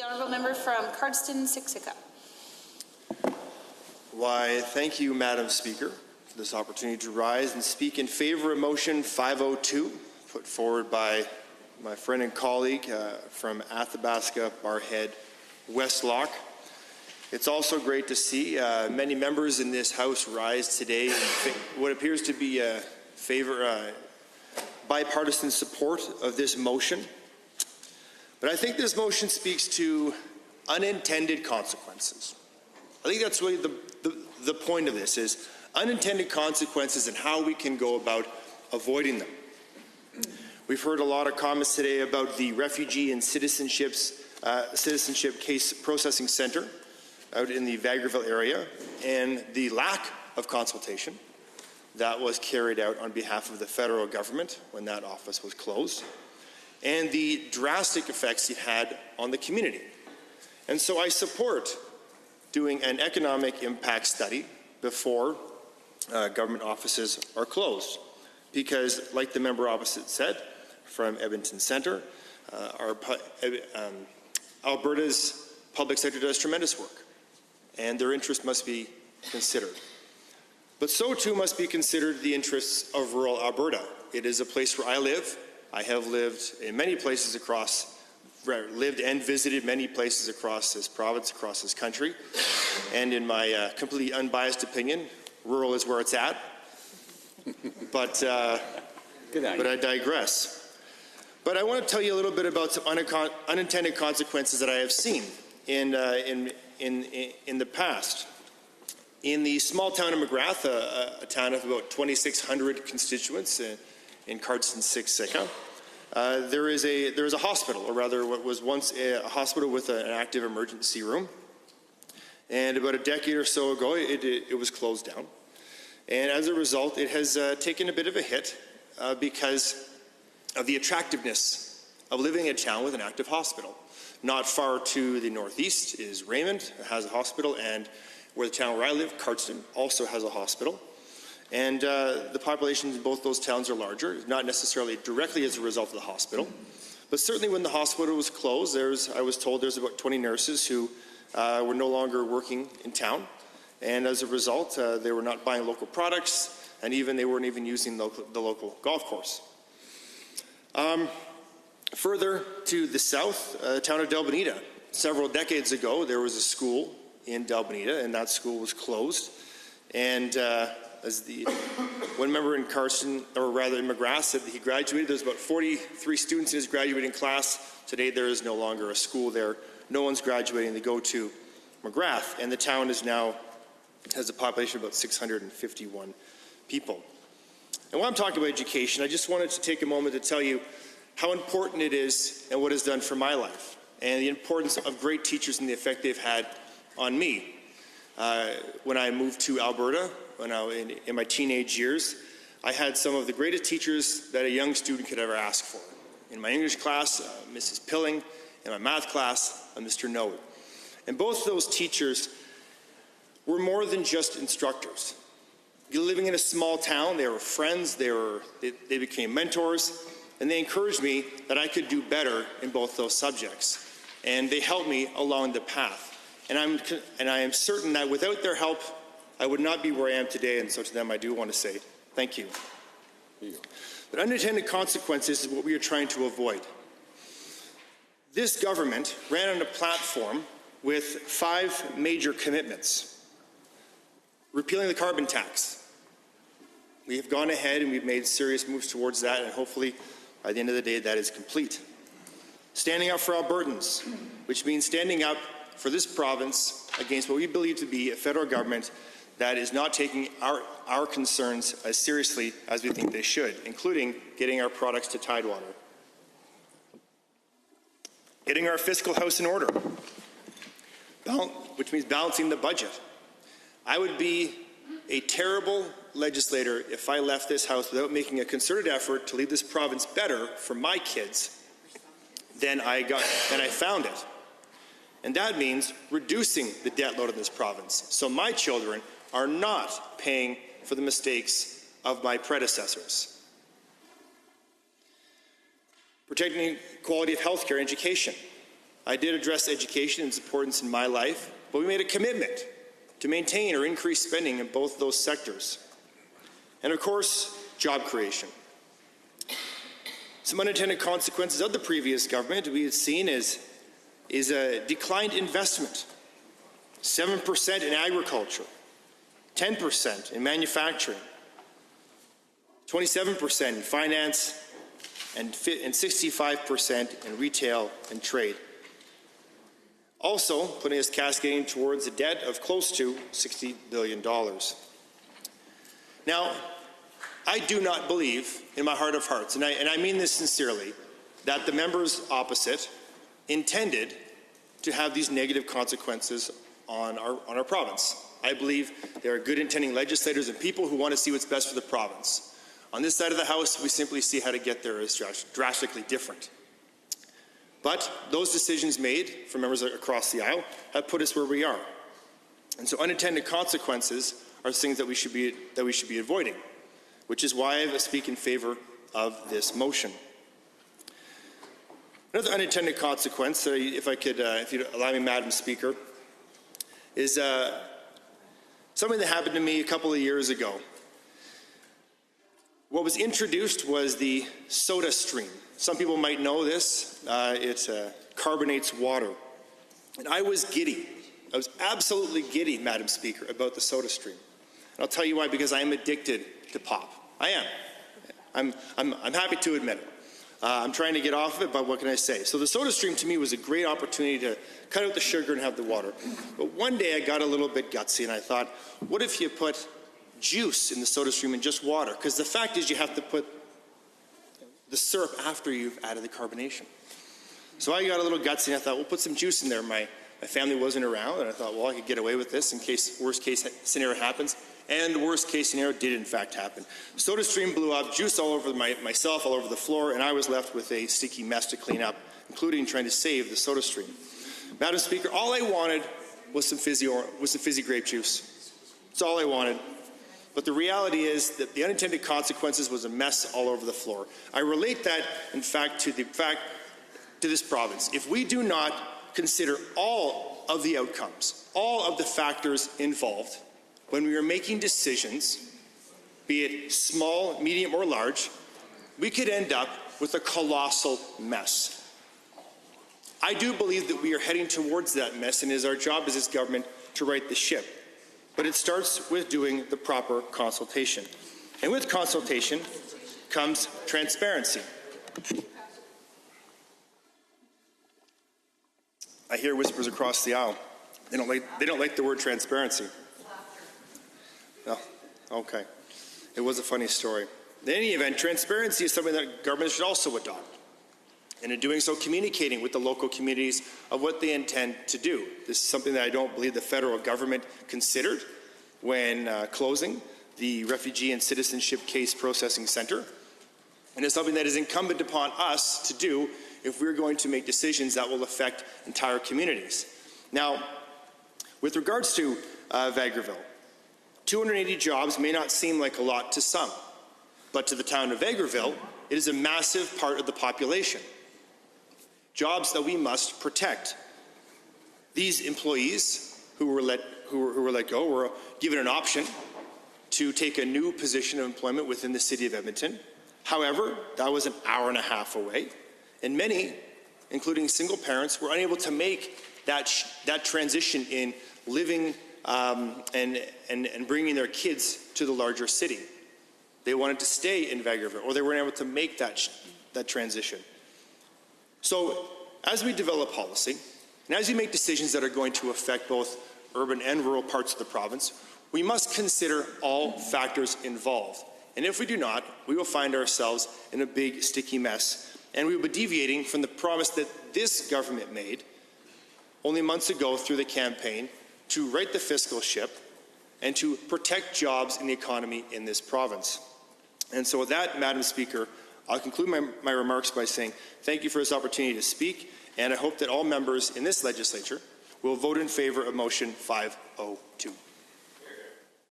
honourable member from Cardston-Siksika. Why, thank you, Madam Speaker, for this opportunity to rise and speak in favour of motion 502, put forward by my friend and colleague from Athabasca, Barhead, Westlock. It's also great to see many members in this House rise today in what appears to be bipartisan support of this motion. But I think this motion speaks to unintended consequences. I think that's really the point of this, is unintended consequences and how we can go about avoiding them. We've heard a lot of comments today about the Refugee and Citizenship Case Processing Centre out in the Vagreville area and the lack of consultation that was carried out on behalf of the federal government when that office was closed, and the drastic effects it had on the community. And so I support doing an economic impact study before government offices are closed, because like the member opposite said from Edmonton Centre, Alberta's public sector does tremendous work, and their interests must be considered. But so too must be considered the interests of rural Alberta. It is a place where I live. I have lived in many places lived and visited many places across this province, across this country. And in my completely unbiased opinion, rural is where it's at. But I digress. But I want to tell you a little bit about some unintended consequences that I have seen in the past. In the small town of McGrath, a town of about 2,600 constituents in Cardston-Siksika, there is a hospital, or rather what was once a hospital with an active emergency room. And about a decade or so ago, it was closed down. And as a result, it has taken a bit of a hit because of the attractiveness of living in a town with an active hospital. Not far to the northeast is Raymond, it has a hospital, and where the town where I live, Cardston, also has a hospital. And the populations in both those towns are larger, not necessarily directly as a result of the hospital, but certainly when the hospital was closed, I was told there's about 20 nurses who were no longer working in town. And as a result, they were not buying local products, and they weren't even using the local golf course. Further to the south, the town of Delbanita. Several decades ago, there was a school in Delbanita, and that school was closed. And as the one member in Cardston, or rather in McGrath, said that he graduated, there's about 43 students in his graduating class. Today, there is no longer a school there. No one's graduating to go to McGrath, and the town has a population of about 651 people. And while I'm talking about education, I just wanted to take a moment to tell you how important it is and what it's done for my life, and the importance of great teachers and the effect they've had on me. When I moved to Alberta, when I was in my teenage years, I had some of the greatest teachers that a young student could ever ask for. In my English class, Mrs. Pilling. In my math class, Mr. Noe. And both those teachers were more than just instructors. Living in a small town, they were friends, they became mentors, and they encouraged me that I could do better in both those subjects. And they helped me along the path. And I am certain that without their help, I would not be where I am today, and so to them I do want to say thank you. But unintended consequences is what we are trying to avoid. This government ran on a platform with 5 major commitments. Repealing the carbon tax. We have gone ahead and we've made serious moves towards that, and hopefully by the end of the day that is complete. Standing up for Albertans, which means standing up for this province against what we believe to be a federal government that is not taking our concerns as seriously as we think they should, including getting our products to Tidewater. Getting our fiscal house in order, which means balancing the budget. I would be a terrible legislator if I left this House without making a concerted effort to leave this province better for my kids than I found it. And that means reducing the debt load in this province, so my children are not paying for the mistakes of my predecessors. Protecting quality of healthcare and education. I did address education and its importance in my life, but we made a commitment to maintain or increase spending in both those sectors. And of course, job creation. Some unintended consequences of the previous government we had seen is a declined investment, 7% in agriculture, 10% in manufacturing, 27% in finance, and 65% in retail and trade. Also, putting us cascading towards a debt of close to $60 billion. Now, I do not believe in my heart of hearts, and I mean this sincerely, that the members opposite intended to have these negative consequences on our province. I believe there are good intending legislators and people who want to see what's best for the province. On this side of the House, we simply see how to get there as drastically different. But those decisions made from members across the aisle have put us where we are. And so unintended consequences are things that we should be avoiding, which is why I speak in favor of this motion. Another unintended consequence, if you'd allow me, Madam Speaker, is something that happened to me a couple of years ago. What was introduced was the soda stream. Some people might know this. It carbonates water. And I was giddy. I was absolutely giddy, Madam Speaker, about the soda stream. And I'll tell you why, because I am addicted to pop. I am. I'm happy to admit it. I'm trying to get off of it, but what can I say? So the soda stream to me was a great opportunity to cut out the sugar and have the water. But one day I got a little bit gutsy and I thought, what if you put juice in the soda stream and just water? Because the fact is you have to put the syrup after you've added the carbonation. So I got a little gutsy and I thought, we'll put some juice in there. My family wasn't around and I thought, well, I could get away with this in case worst case scenario happens. And the worst case scenario did in fact happen. Soda stream blew up, juice all over myself, all over the floor, and I was left with a sticky mess to clean up, including trying to save the soda stream. Madam Speaker, all I wanted was some fizzy grape juice. That's all I wanted. But the reality is that the unintended consequences was a mess all over the floor. I relate that, in fact, to this province. If we do not consider all of the outcomes, all of the factors involved, when we are making decisions, be it small, medium, or large, we could end up with a colossal mess. I do believe that we are heading towards that mess, and it is our job as this government to right the ship. But it starts with doing the proper consultation. And with consultation comes transparency. I hear whispers across the aisle. They don't like the word transparency. No, okay. It was a funny story. In any event, transparency is something that government should also adopt. And in doing so, communicating with the local communities of what they intend to do. This is something that I don't believe the federal government considered when closing the Refugee and Citizenship Case Processing Center. And it's something that is incumbent upon us to do if we're going to make decisions that will affect entire communities. Now, with regards to Vegreville, 280 jobs may not seem like a lot to some, but to the town of Vegreville, it is a massive part of the population. Jobs that we must protect. These employees who were let go were given an option to take a new position of employment within the city of Edmonton. However, that was an hour and a half away, and many, including single parents, were unable to make that transition in living and bringing their kids to the larger city. They wanted to stay in Vegreville, or they weren't able to make that transition. So as we develop policy, and as we make decisions that are going to affect both urban and rural parts of the province, we must consider all factors involved. And if we do not, we will find ourselves in a big, sticky mess. And we will be deviating from the promise that this government made only months ago through the campaign to right the fiscal ship and to protect jobs in the economy in this province. And so with that, Madam Speaker, I'll conclude my remarks by saying thank you for this opportunity to speak, and I hope that all members in this legislature will vote in favor of motion 502.